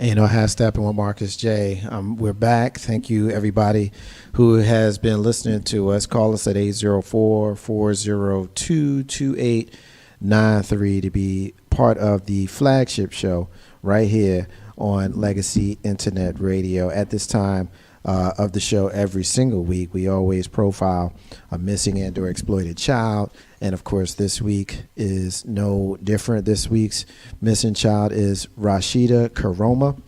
Steppin with Marcus J. We're back. Thank you, everybody who has been listening to us. Call us at 804-402-2893 to be part of the flagship show right here on Legacy Internet Radio. At this time of the show, every single week, we always profile a missing and or exploited child. And of course, this week is no different. This week's missing child is Rashida Karoma.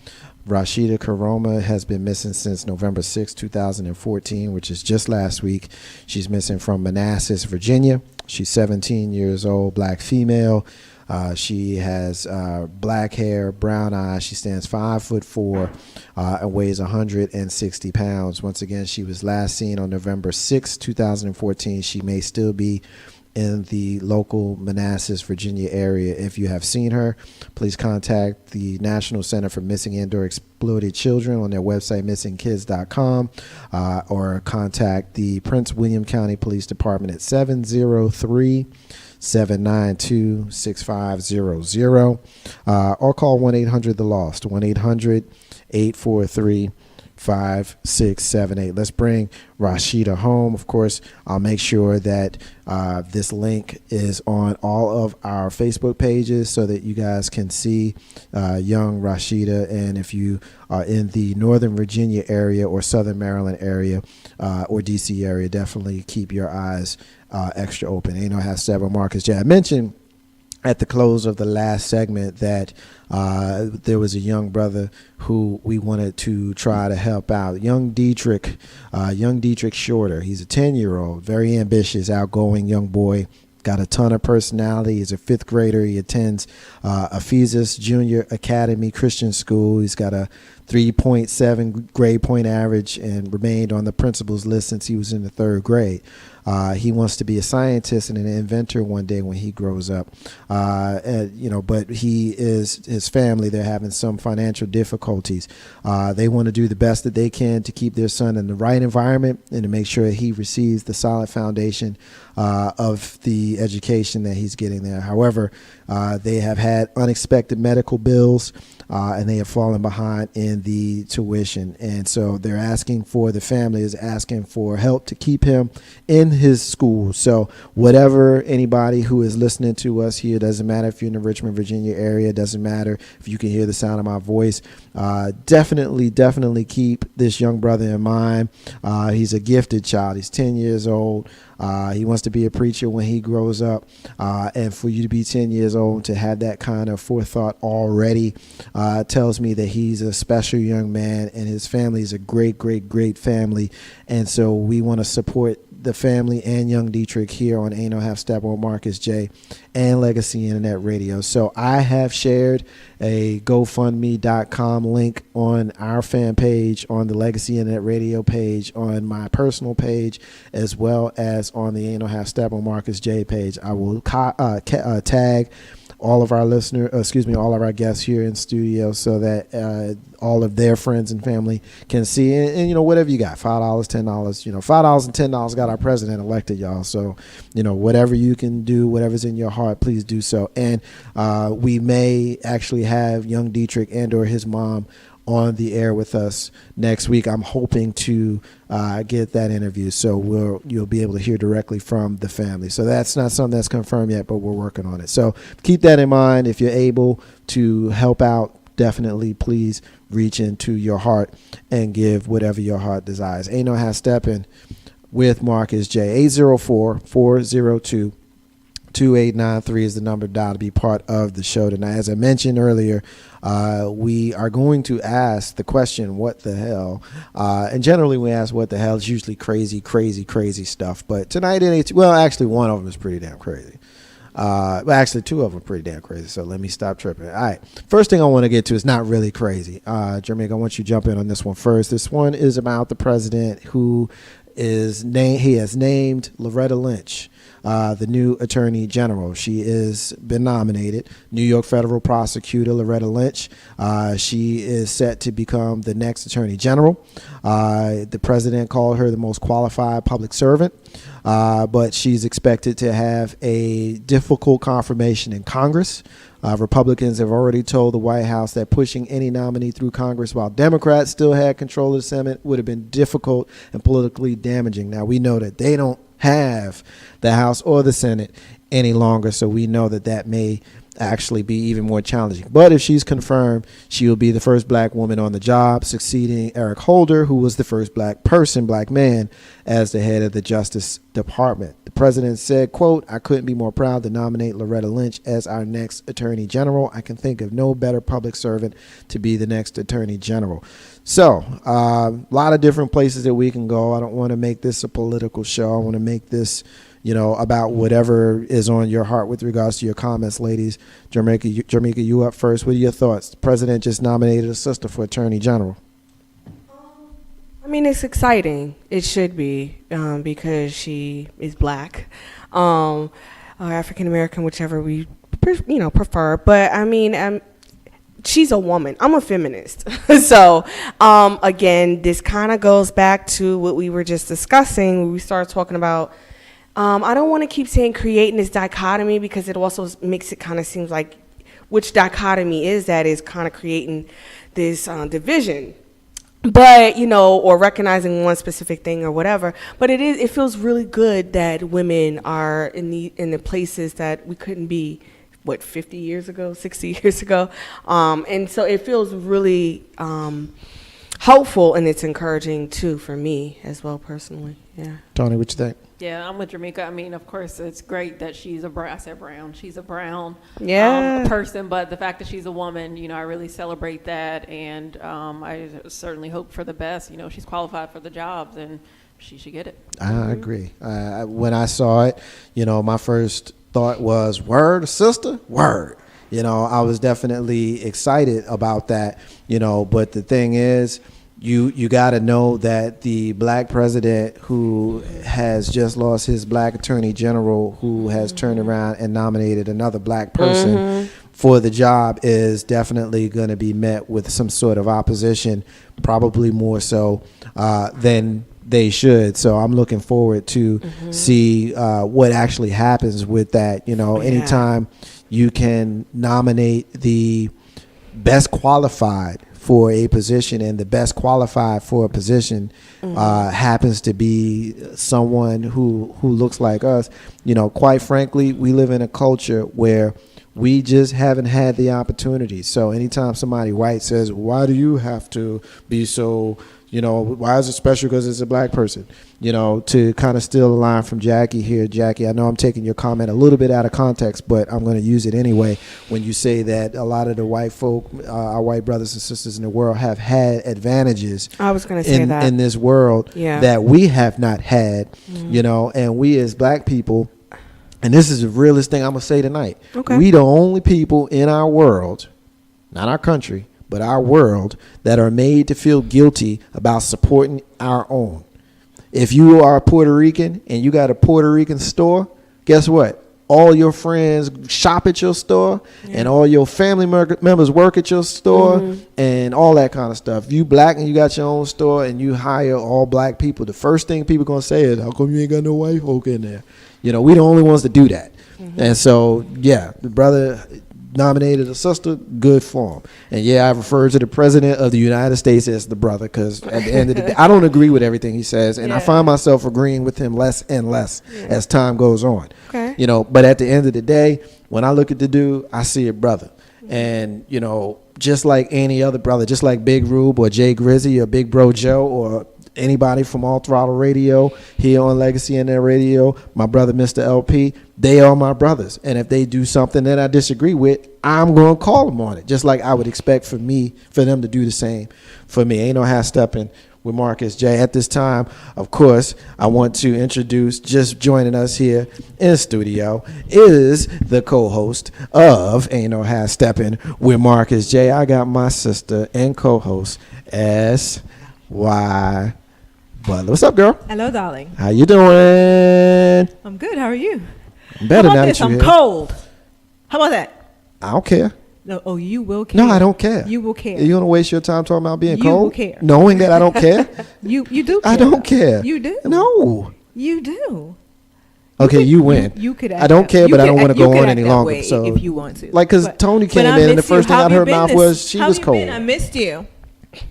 Rashida Karoma has been missing since November 6, 2014, which is just last week. She's missing from Manassas, Virginia. She's 17 years old, black female. She has black hair, brown eyes. She stands 5'4" and weighs 160 pounds. Once again, she was last seen on November 6, 2014. She may still be in the local Manassas, Virginia area. If you have seen her, please contact the National Center for Missing and or Exploited Children on their website, missingkids.com, or contact the Prince William County Police Department at 703-792-6500, or call 1-800-THE-LOST, 1-800-843-5678. Let's bring Rashida home. Of course, I'll make sure that this link is on all of our Facebook pages so that you guys can see young Rashida. And if you are in the Northern Virginia area or Southern Maryland area or DC area, definitely keep your eyes extra open. #7 Marcus J. I mentioned at the close of the last segment that there was a young brother who we wanted to try to help out. Young Dietrich Shorter. He's a 10-year-old, very ambitious, outgoing young boy. Got a ton of personality. He's a fifth grader. He attends Ephesus Junior Academy Christian School. He's got a 3.7 grade point average and remained on the principal's list since he was in the third grade. He wants to be a scientist and an inventor one day when he grows up. But his family, they're having some financial difficulties. They want to do the best that they can to keep their son in the right environment and to make sure he receives the solid foundation of the education that he's getting there. However, they have had unexpected medical bills and they have fallen behind in the tuition. And so the family is asking for help to keep him in his school. So whatever anybody who is listening to us here, doesn't matter if you're in the Richmond, Virginia area, doesn't matter if you can hear the sound of my voice, definitely keep this young brother in mind. He's a gifted child. He's 10 years old. He wants to be a preacher when he grows up. And for you to be 10 years old, to have that kind of forethought already tells me that he's a special young man and his family is a great, great, great family. And so we want to support the family and young Dietrich here on Ain't No Half Step with Marcus J and Legacy Internet Radio. So I have shared a GoFundMe.com link on our fan page, on the Legacy Internet Radio page, on my personal page, as well as on the Ain't No Half Step with Marcus J page. I will tag all of our all of our guests here in studio so that all of their friends and family can see. And whatever you got, $5, $10, $5 and $10 got our president elected, y'all. So, whatever you can do, whatever's in your heart, please do so. And we may actually have young Dietrich and or his mom on the air with us next week. I'm hoping to get that interview, so you'll be able to hear directly from the family. So that's not something that's confirmed yet, but we're working on it. So keep that in mind. If you're able to help out, definitely please reach into your heart and give whatever your heart desires. Ain't No Half Steppin' with Marcus J. 804-402-2893 is the number to dial to be part of the show tonight. As I mentioned earlier, we are going to ask the question, what the hell? And generally we ask what the hell. It's usually crazy stuff. But tonight, actually one of them is pretty damn crazy. Actually, two of them are pretty damn crazy. So let me stop tripping. All right. First thing I want to get to is not really crazy. Jermaine, I want you to jump in on this one first. This one is about the president who he has named Loretta Lynch the new Attorney General. She has been nominated. New York federal prosecutor Loretta Lynch. She is set to become the next Attorney General. The president called her the most qualified public servant, but she's expected to have a difficult confirmation in Congress. Republicans have already told the White House that pushing any nominee through Congress while Democrats still had control of the Senate would have been difficult and politically damaging. Now, we know that they don't have the House or the Senate any longer, so we know that that may actually be even more challenging. But if she's confirmed, she will be the first black woman on the job, succeeding Eric Holder, who was the first black man, as the head of the Justice Department. The president said, quote, "I couldn't be more proud to nominate Loretta Lynch as our next Attorney General. I can think of no better public servant to be the next Attorney General." So a lot of different places that we can go. I don't want to make this a political show. I want to make this about whatever is on your heart with regards to your comments, ladies. Jamaica, you up first. What are your thoughts? The president just nominated a sister for Attorney General. I mean, it's exciting. It should be, because she is black, or African American, whichever we prefer. But I mean, she's a woman. I'm a feminist. So again, this kind of goes back to what we were just discussing when we started talking about. I don't want to keep saying creating this dichotomy, because it also makes it kind of seems like which dichotomy is kind of creating this division. But, or recognizing one specific thing or whatever. But it feels really good that women are in the places that we couldn't be, 50 years ago, 60 years ago. And so it feels really hopeful, and it's encouraging too for me as well personally. Yeah. Tony, what you think? Yeah, I'm with Jamaica. I mean, of course, it's great that she's I said brown. She's a brown person, but the fact that she's a woman, I really celebrate that, and I certainly hope for the best. She's qualified for the job, then she should get it. I agree. When I saw it, my first thought was, word, sister, word. I was definitely excited about that, but the thing is, you got to know that the black president who has just lost his black attorney general, who has turned around and nominated another black person for the job, is definitely going to be met with some sort of opposition, probably more so than they should. So I'm looking forward to see what actually happens with that. Anytime you can nominate the best qualified for a position, and the best qualified for a position happens to be someone who looks like us. Quite frankly, we live in a culture where we just haven't had the opportunity. So anytime somebody white says, why do you have to be so, why is it special because it's a black person? To kind of steal a line from Jackie here. Jackie, I know I'm taking your comment a little bit out of context, but I'm going to use it anyway. When you say that a lot of the white folk, our white brothers and sisters in the world, have had advantages, I was going to say that in this world that we have not had, and we as black people, and this is the realest thing I'm going to say tonight. Okay. We the only people in our world, not our country, but our world, that are made to feel guilty about supporting our own. If you are a Puerto Rican and you got a Puerto Rican store, guess what? All your friends shop at your store, and all your family members work at your store, and all that kind of stuff. You black and you got your own store and you hire all black people, the first thing people going to say is, how come you ain't got no white folk in there? We the only ones to do that. And so, the brother nominated a sister, good for him. And I refer to the president of the United States as the brother, because at the end of the day, I don't agree with everything he says, and I find myself agreeing with him less and less as time goes on. Okay. But at the end of the day, when I look at the dude, I see a brother. And, just like any other brother, just like Big Rube or Jay Grizzy or Big Bro Joe or anybody from All Throttle Radio here on Legacy and their radio, my brother Mr. LP, they are my brothers. And if they do something that I disagree with, I'm going to call them on it, just like I would expect for them to do the same for me. Ain't no half stepping with Marcus J. At this time, of course, I want to introduce, just joining us here in studio, is the co-host of Ain't No Half Stepping with Marcus J. I got my sister and co-host, S.Y. But what's up, girl? Hello, darling. How you doing? I'm good. How are you? I'm better How now about that this? you're I'm here. cold. How about that? I don't care. No, oh, you will care. No, I don't care. You will care. You want to waste your time talking about being You cold? will care. Knowing that I don't care? You do care. I don't care. You do. No. You do. Okay, could- you win. You could. I don't care, but I don't want to go on any longer. Way So, if you want to, like, because But- Tony but came I in and the miss you. first thing How out you her been mouth this- was she how was you cold. been? I missed you.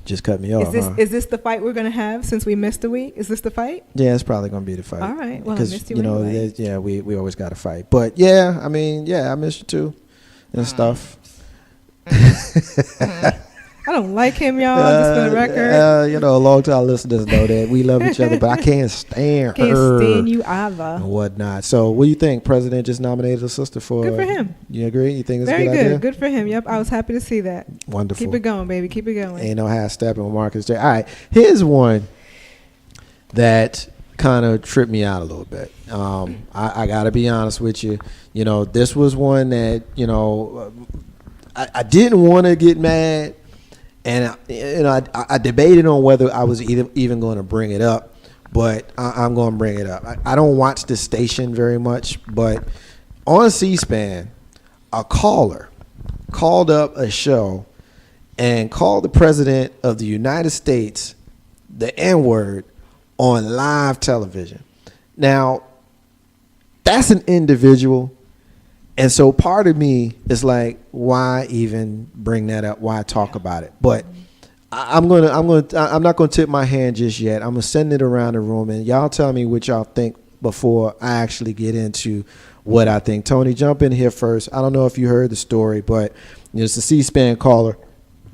Just cut me off. Is this the fight we're gonna have since we missed a week? Is this the fight? Yeah, it's probably gonna be the fight. All right. Well, I because missed you know, anyway. yeah, we always got to fight. But yeah, I mean, yeah, I miss you too, and stuff. I don't like him, y'all. Just for the record, You know, long-time listeners know that we love each other, but I can't stand can't her stand you either. and whatnot. So, what do you think? President just nominated a sister for. Good for him. You agree? You think it's Very a good good. idea? Good for him. Yep, I was happy to see that. Wonderful. Keep it going, baby. Keep it going. Ain't no half stepping with Marcus J. All right, here's one that kind of tripped me out a little bit. I got to be honest with you. You know, this was one that, you know, I didn't want to get mad, and I debated on whether I was even going to bring it up, but I'm going to bring it up. I don't watch this station very much, but on C-SPAN, a caller called up a show and called the president of the United States the N-word on live television. Now, that's an individual. And so part of me is like, why even bring that up? Why talk about it? But I'm not gonna tip my hand just yet. I'm gonna send it around the room, and y'all tell me what y'all think before I actually get into what I think. Tony, jump in here first. I don't know if you heard the story, but it's a C-SPAN caller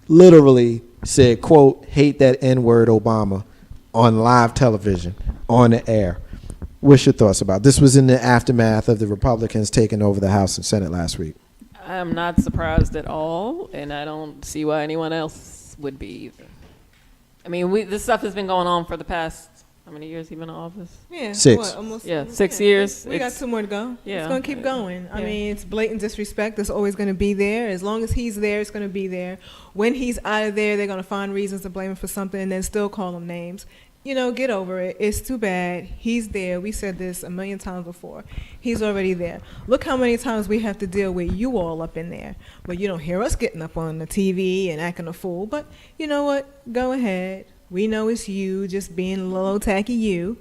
literally said, quote, "Hate that N-word Obama" on live television, on the air. What's your thoughts about this? Was in the aftermath of the Republicans taking over the House and Senate last week. I'm not surprised at all, and I don't see why anyone else would be either. I mean, this stuff has been going on for the past, how many years he been in office? Yeah, 6. Almost. Yeah, 6 years. We got 2 more to go. Yeah. It's gonna keep going. I Yeah. mean, it's blatant disrespect. That's always gonna be there. As long as he's there, it's gonna be there. When he's out of there, they're gonna find reasons to blame him for something, and then still call him names. You know, get over it. It's too bad. He's there. We said this a million times before. He's already there. Look how many times we have to deal with you all up in there. But you don't hear us getting up on the TV and acting a fool. But you know what? Go ahead. We know it's you just being a little tacky you.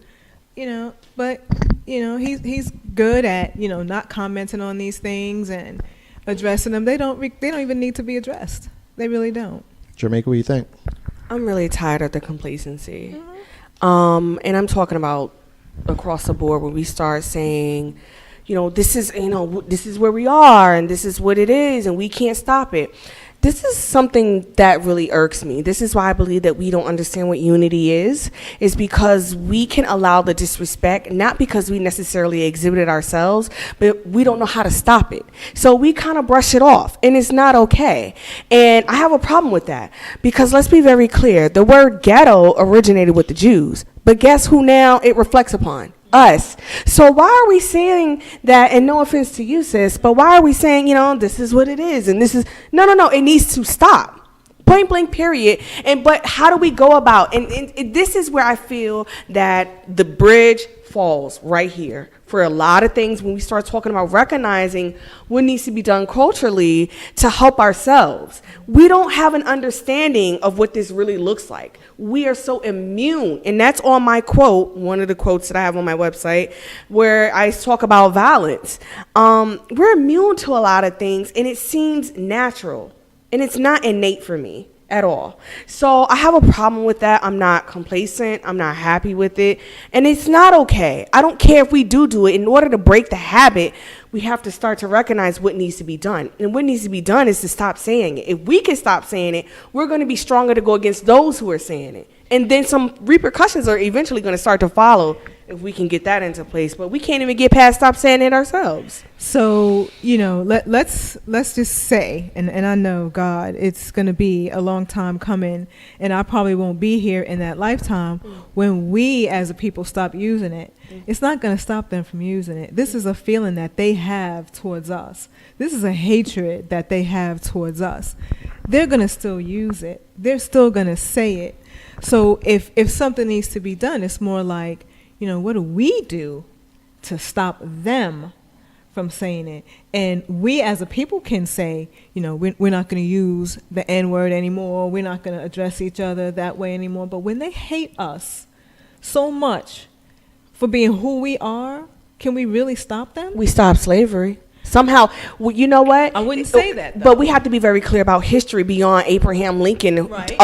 You know, but you know, he's good at, you know, not commenting on these things and addressing them. They don't even need to be addressed. They really don't. Jamaica, what do you think? I'm really tired of the complacency. And I'm talking about across the board when we start saying, this is where we are and this is what it is and we can't stop it. This is something that really irks me. This is why I believe that we don't understand what unity is because we can allow the disrespect, not because we necessarily exhibit it ourselves, but we don't know how to stop it. So we kind of brush it off, and it's not okay. And I have a problem with that because let's be very clear. The word ghetto originated with the Jews, but guess who now it reflects upon? Us. So why are we saying that, and no offense to you, sis, but why are we saying, this is what it is, and this is, no, it needs to stop. Point blank, period. But how do we go about, and this is where I feel that the bridge falls right here for a lot of things when we start talking about recognizing what needs to be done culturally to help ourselves. We don't have an understanding of what this really looks like. We are so immune, and that's on my quote, one of the quotes that I have on my website, where I talk about violence. We're immune to a lot of things, and it seems natural, and it's not innate for me at all. So I have a problem with that. I'm not complacent. I'm not happy with it. And it's not okay. I don't care if we do it. In order to break the habit, we have to start to recognize what needs to be done. And what needs to be done is to stop saying it. If we can stop saying it, we're going to be stronger to go against those who are saying it. And then some repercussions are eventually going to start to follow if we can get that into place. But we can't even get past stop saying it ourselves. So, let's just say, and I know, God, it's going to be a long time coming, and I probably won't be here in that lifetime when we as a people stop using it. It's not going to stop them from using it. This is a feeling that they have towards us. This is a hatred that they have towards us. They're going to still use it. They're still going to say it. So if something needs to be done, it's more like, what do we do to stop them from saying it? And we as a people can say, we're not going to use the N-word anymore. We're not going to address each other that way anymore. But when they hate us so much for being who we are, can we really stop them? We stop slavery. Somehow, well, you know what? I wouldn't say that, though. But we have to be very clear about history beyond Abraham Lincoln. Right.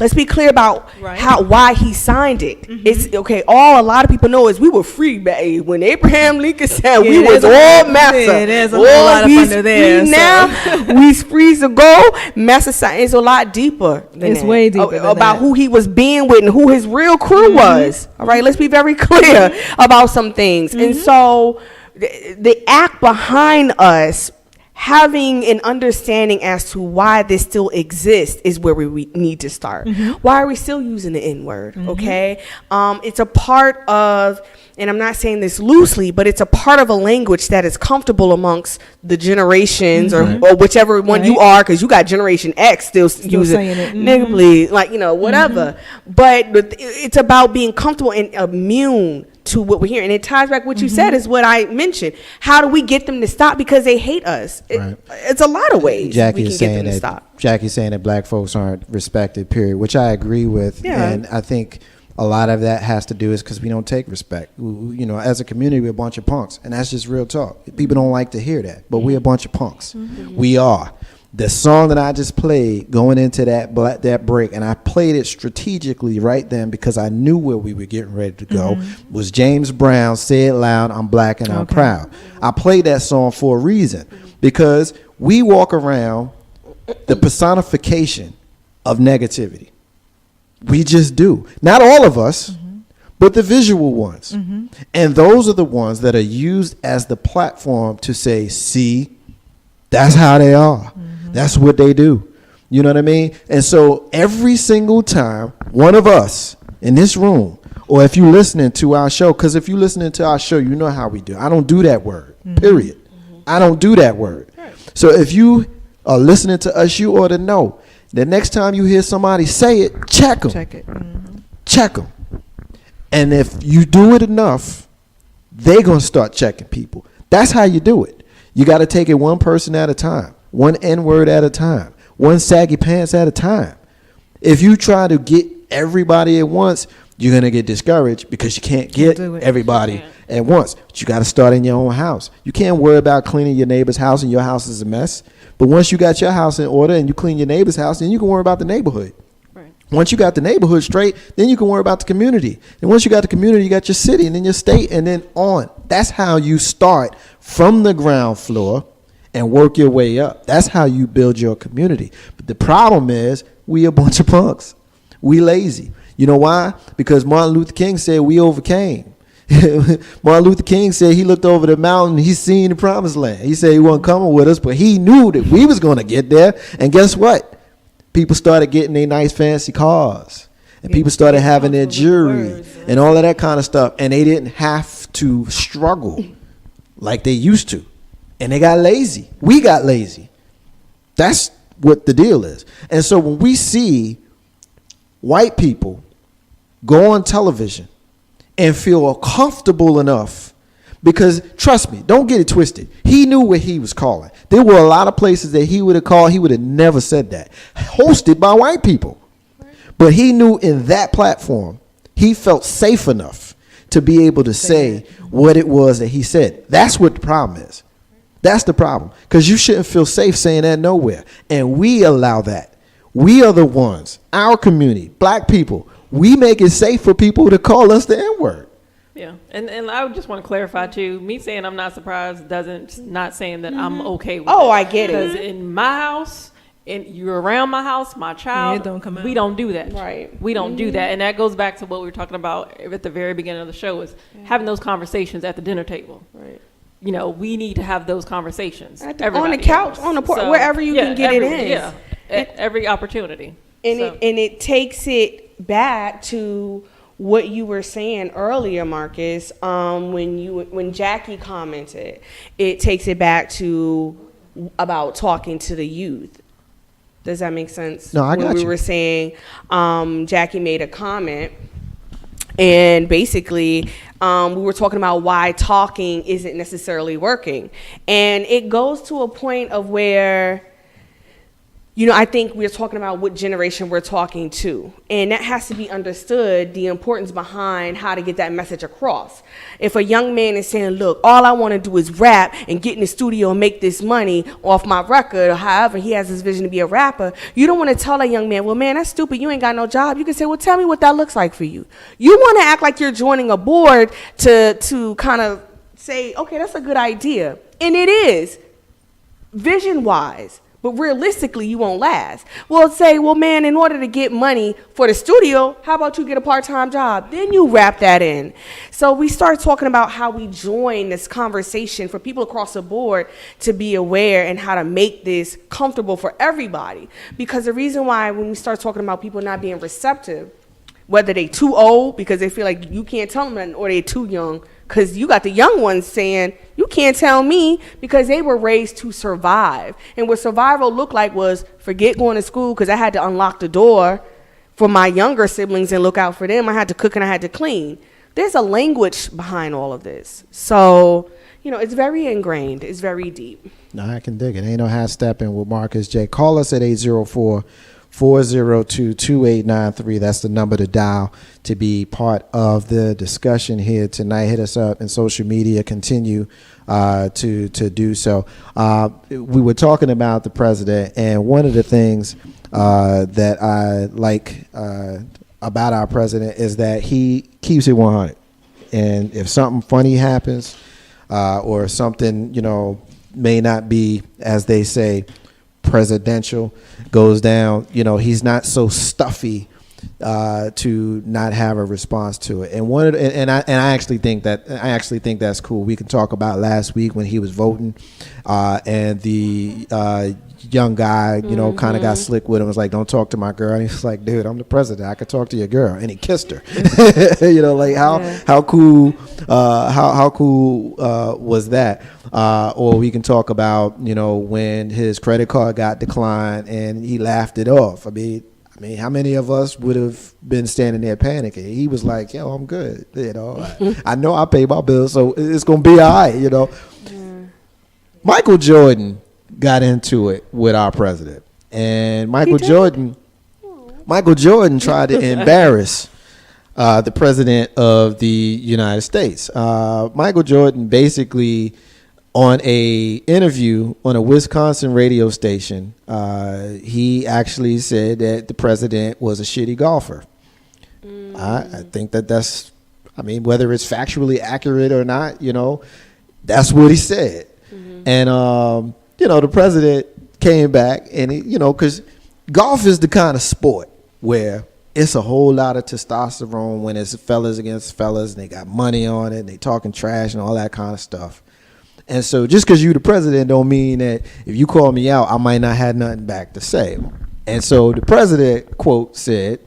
Let's be clear about why he signed it. It's okay. All a lot of people know is we were free when Abraham Lincoln said we was all massa. There's a lot up under there. Now we free to go. Massa science is a lot deeper. It's way deeper than about that. who he was being with and who his real crew was. All right, let's be very clear about some things. And so the act behind us having an understanding as to why this still exists is where we need to start. Why are we still using the N-word? Okay, it's a part of, and I'm not saying this loosely, but it's a part of a language that is comfortable amongst the generations or whichever one you are, because you got Generation X still using it. Nigga, please, whatever. But it's about being comfortable and immune to what we're hearing. And it ties back what you said is what I mentioned. How do we get them to stop? Because they hate us. It's a lot of ways we can get them to stop. Jackie's saying that black folks aren't respected, period, which I agree with. Yeah. And I think a lot of that has to do is because we don't take respect. As a community, we're a bunch of punks. And that's just real talk. People don't like to hear that. But we're a bunch of punks. We are. The song that I just played going into that break, and I played it strategically right then because I knew where we were getting ready to go, was James Brown, Say It Loud, I'm Black and I'm Proud. I played that song for a reason because we walk around the personification of negativity. We just do. Not all of us, but the visual ones. And those are the ones that are used as the platform to say, see, that's how they are. That's what they do. You know what I mean? And so every single time one of us in this room, or if you're listening to our show, because if you're listening to our show, you know how we do. I don't do that word, period. I don't do that word. So if you are listening to us, you ought to know the next time you hear somebody say it, check them. Check it. Check them. And if you do it enough, they're going to start checking people. That's how you do it. You got to take it one person at a time. One N-word at a time. One saggy pants at a time. If you try to get everybody at once, you're going to get discouraged because you can't get everybody at once. But you got to start in your own house. You can't worry about cleaning your neighbor's house and your house is a mess. But once you got your house in order and you clean your neighbor's house, then you can worry about the neighborhood. Once you got the neighborhood straight, then you can worry about the community. And once you got the community, you got your city and then your state and then on. That's how you start from the ground floor and work your way up. That's how you build your community. But the problem is we a bunch of punks. We lazy. You know why? Because Martin Luther King said we overcame. Martin Luther King said he looked over the mountain, he seen the promised land. He said he wasn't coming with us, but he knew that we was going to get there. And guess what? People started getting their nice fancy cars. And people started having their jewelry and all of that kind of stuff. And they didn't have to struggle like they used to. And they got lazy. We got lazy. That's what the deal is. And so when we see white people go on television and feel comfortable enough, because trust me, don't get it twisted. He knew what he was calling. There were a lot of places that he would have called. He would have never said that. Hosted by white people. But he knew in that platform, he felt safe enough to be able to say what it was that he said. That's what the problem is. That's the problem. Because you shouldn't feel safe saying that nowhere. And we allow that. We are the ones, our community, black people, we make it safe for people to call us the N-word. Yeah, and I just want to clarify too. Me saying I'm not surprised not saying that I'm okay with it. Oh, I get it. Because in my house, and you're around my house, my child, it don't come out. we don't do that. Right. We don't do that. And that goes back to what we were talking about at the very beginning of the show is having those conversations at the dinner table. Right. You know, we need to have those conversations. On the couch, on the porch, wherever you can get it in. Yeah, at every opportunity. And it takes it back to what you were saying earlier, Marcus, when Jackie commented. It takes it back to about talking to the youth. Does that make sense? No, I got When we you. were saying, Jackie made a comment, and basically, we were talking about why talking isn't necessarily working. And it goes to a point of where, you know, I think we're talking about what generation we're talking to. And that has to be understood, the importance behind how to get that message across. If a young man is saying, look, all I want to do is rap and get in the studio and make this money off my record, or however he has this vision to be a rapper, you don't want to tell that young man, well, man, that's stupid. You ain't got no job. You can say, well, tell me what that looks like for you. You want to act like you're joining a board to kind of say, okay, that's a good idea. And it is, vision-wise. But realistically, you won't last. Well, say, well, man, in order to get money for the studio, how about you get a part-time job? Then you wrap that in. So we start talking about how we join this conversation for people across the board to be aware and how to make this comfortable for everybody. Because the reason why when we start talking about people not being receptive, whether they too old because they feel like you can't tell them nothing, or they too young, because you got the young ones saying, you can't tell me, because they were raised to survive. And what survival looked like was forget going to school, because I had to unlock the door for my younger siblings and look out for them. I had to cook and I had to clean. There's a language behind all of this. So, you know, it's very ingrained. It's very deep. No, I can dig it. Ain't no half stepping with Marcus J. Call us at 804-402-2893. That's the number to dial to be part of the discussion here tonight. Hit us up in social media. Continue to do so. We were talking about the president, and one of the things that I like about our president is that he keeps it 100. And if something funny happens, or something, you know, may not be, as they say, presidential, goes down, you know, he's not so stuffy to not have a response to it. And one of the, and I actually think that's cool. We can talk about last week when he was voting, and the young guy, you know, kind of got slick with him. Was like, don't talk to my girl. And he's like, dude, I'm the president. I could talk to your girl. And he kissed her. You know, like how cool was that? Or we can talk about, you know, when his credit card got declined and he laughed it off. I mean, how many of us would have been standing there panicking? He was like, yo, I'm good. You know, I know I pay my bills, so it's going to be all right, you know. Michael Jordan got into it with our president. And Michael Jordan tried to embarrass the president of the United States. Michael Jordan basically, on a interview on a Wisconsin radio station, he actually said that the president was a shitty golfer. I think that's, I mean, whether it's factually accurate or not, you know, that's what he said. And, you know, the president came back and, you know, because golf is the kind of sport where it's a whole lot of testosterone when it's fellas against fellas and they got money on it and they talking trash and all that kind of stuff. And so just because you the president don't mean that if you call me out, I might not have nothing back to say. And so the president, quote, said,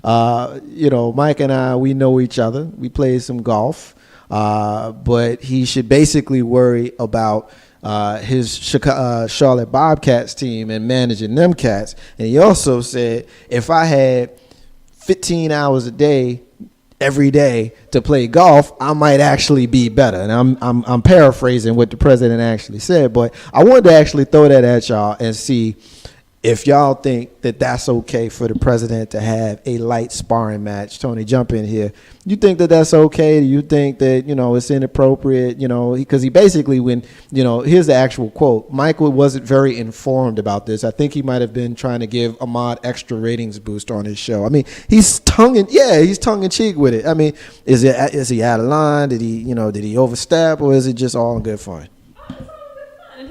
you know, Mike and I, we know each other. We played some golf. But he should basically worry about his Charlotte Bobcats team and managing them cats. And he also said, if I had 15 hours a day, every day to play golf, I might actually be better. And I'm paraphrasing what the president actually said, but I wanted to actually throw that at y'all and see if y'all think that that's okay for the president to have a light sparring match. Tony, jump in here. You think that that's okay? Do you think that, you know, it's inappropriate? You know, because he basically, when, you know, here's the actual quote. Michael wasn't very informed about this. I think he might have been trying to give Ahmad extra ratings boost on his show. I mean, he's tongue in cheek with it. I mean, is he out of line? Did he overstep, or is it just all in good fun?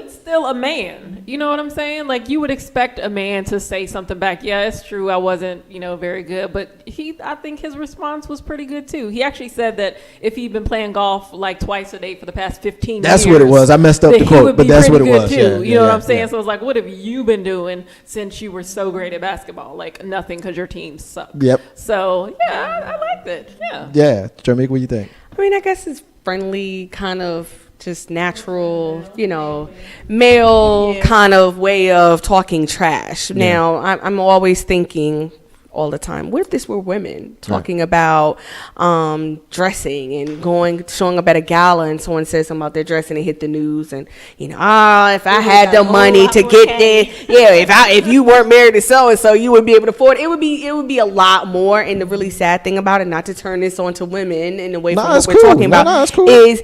Still a man, you know what I'm saying? Like, you would expect a man to say something back. Yeah, it's true, I wasn't, you know, very good, but I think his response was pretty good too. He actually said that if he'd been playing golf like twice a day for the past 15 that's years, what it was. I messed up the quote, but that's what it was. Too, you know what I'm saying? So it's like, what have you been doing since you were so great at basketball? Like, nothing, because your team sucked. Yep. So yeah, I liked it. Yeah. Yeah, Jamaica, what do you think? I mean, I guess it's friendly kind of just natural, male kind of way of talking trash. Yeah. Now, I'm always thinking all the time, what if this were women talking about dressing and showing up at a gala and someone says something about their dressing and hit the news and, if I had the money to get there, if you weren't married to so-and-so, you would be able to afford it. It would be a lot more. And the really sad thing about it, not to turn this on to women and away from what we're talking about, is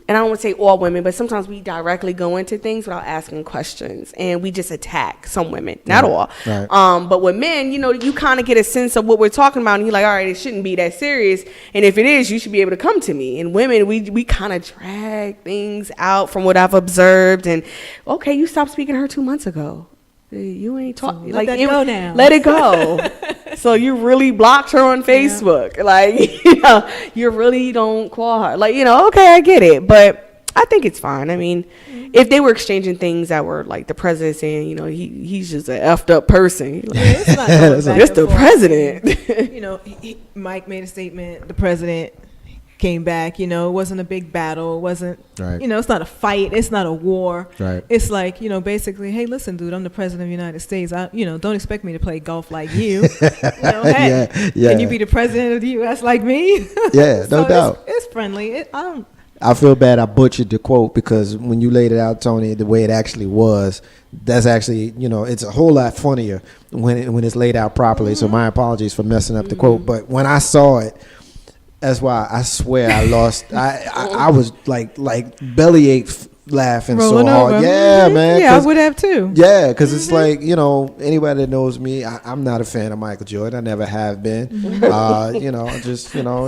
and I don't want to say all women, but sometimes we directly go into things without asking questions, and we just attack some women, not all. Right. But with men, you kind of get a sense of what we're talking about, and you're like, all right, it shouldn't be that serious, and if it is, you should be able to come to me. And women, we kind of drag things out from what I've observed, and okay, you stopped speaking to her 2 months ago. You ain't talking. So let that go now. Let it go. So you really blocked her on Facebook. Yeah. You really don't call her. Okay, I get it. But I think it's fine. I mean, if they were exchanging things that were like the president saying, he's just an effed up person. It's not going back It's and the forth. president. Mike made a statement. The president came back. It wasn't a big battle. It wasn't, Right. it's not a fight. It's not a war. Right. It's like, basically, hey, listen, dude, I'm the president of the United States. Don't expect me to play golf like you. Hey, Yeah. can you be the president of the U.S. like me? Yeah, no doubt. It's friendly. I feel bad I butchered the quote, because when you laid it out, Tony, the way it actually was, that's actually, it's a whole lot funnier when it's laid out properly. Mm-hmm. So my apologies for messing up the quote. But when I saw it, that's why I swear I lost. I was like bellyache laughing Rolling so hard. over. Yeah, man. Yeah, I would have too. Yeah, because it's like, anybody that knows me, I'm not a fan of Michael Jordan. I never have been.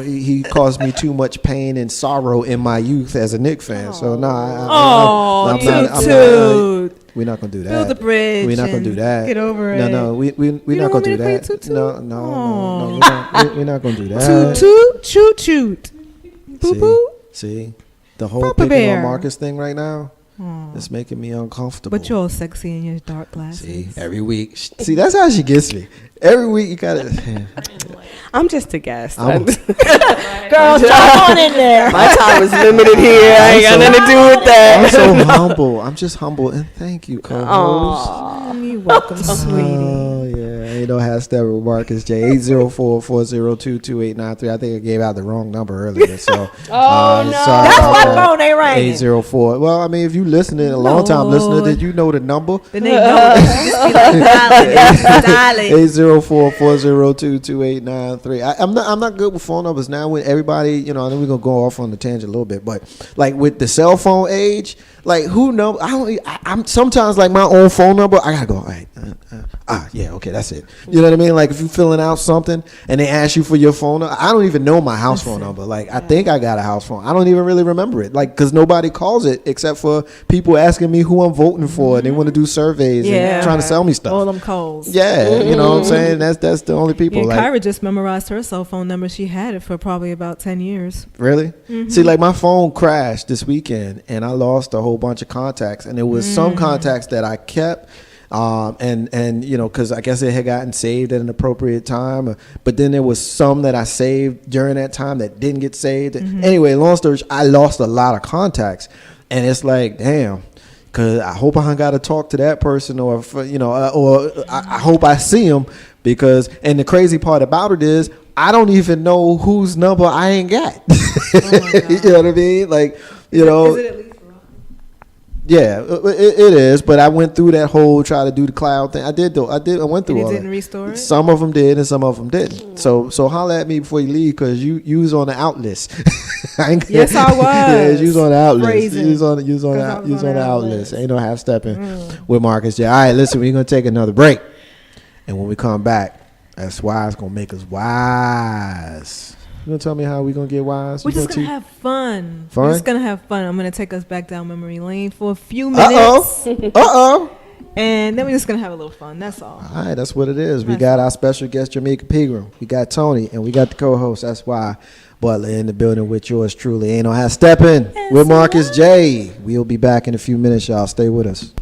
He caused me too much pain and sorrow in my youth as a Knicks fan. So I'm not. We're not gonna do that. Build the bridge. We're not gonna do that. Get over it. No, we're not gonna do that. No, we're not gonna do that. Toot toot, choot. Boo boo. See, the whole Papa picking bear. on Marcus thing right now, it's making me uncomfortable. But you're all sexy in your dark glasses. See, every week. See, that's how she gets me. Every week you gotta. I'm just a guest. I'm- Girl, jump on in there. My time is limited here. I ain't got nothing to do with that. I'm so humble. I'm just humble, and thank you, co-host. You're welcome, sweetie. Oh yeah, you know how step with Marcus J 804-402-2893. I think I gave out the wrong number earlier, so no. sorry That's about why that. phone ain't ringing. 804. Well, I mean, if you listening, a long time listener, did you know the number? Then they know. Just be like, darling. 804-402-2893. I'm not good with phone numbers now. When everybody, I know we're gonna go off on the tangent a little bit, but like with the cell phone age, like who know? I'm sometimes like my own phone number. I gotta go. All right, yeah, okay, that's it. You know what I mean? Like if you're filling out something and they ask you for your phone number, I don't even know my house phone number. Like I think I got a house phone. I don't even really remember it. Like because nobody calls it except for people asking me who I'm voting for. And they want to do surveys and trying to sell me stuff. All them calls. Yeah, you know what I'm saying? That's the only people. Yeah, like, Kyra just memorized her cell phone number. She had it for probably about 10 years. Really? See, like my phone crashed this weekend and I lost a whole bunch of contacts, and it was some contacts that I kept. And because I guess it had gotten saved at an appropriate time, but then there was some that I saved during that time that didn't get saved. Anyway, long story short, I lost a lot of contacts, and it's like, damn. Cause I hope I got to talk to that person, or I hope I see him, because and the crazy part about it is I don't even know whose number I ain't got. You know what I mean? Like, Is it at least wrong? Yeah, it is. But I went through that whole try to do the cloud thing. I did though. I went through And all it didn't that. restore it? Some of them did, and some of them didn't. So holler at me before you leave, because you was on the out list. Yes, I was. Yeah, you was on the out list. Phrasing. You was on the out list. Ain't no half stepping with Marcus J. All right, listen, we're gonna take another break, and when we come back, that's why it's gonna make us wise. You gonna tell me how we gonna get wise? We're You just going to teach- have fun. Fun? We're just going to have fun. I'm going to take us back down memory lane for a few minutes. Uh-oh. And then we're just going to have a little fun. That's all. All right, that's what it is. We got our special guest, Jamaica Pegram. We got Tony, and we got the co-host. That's why Butler in the building with yours truly. Ain't no half stepping with Marcus J. We'll be back in a few minutes, y'all. Stay with us.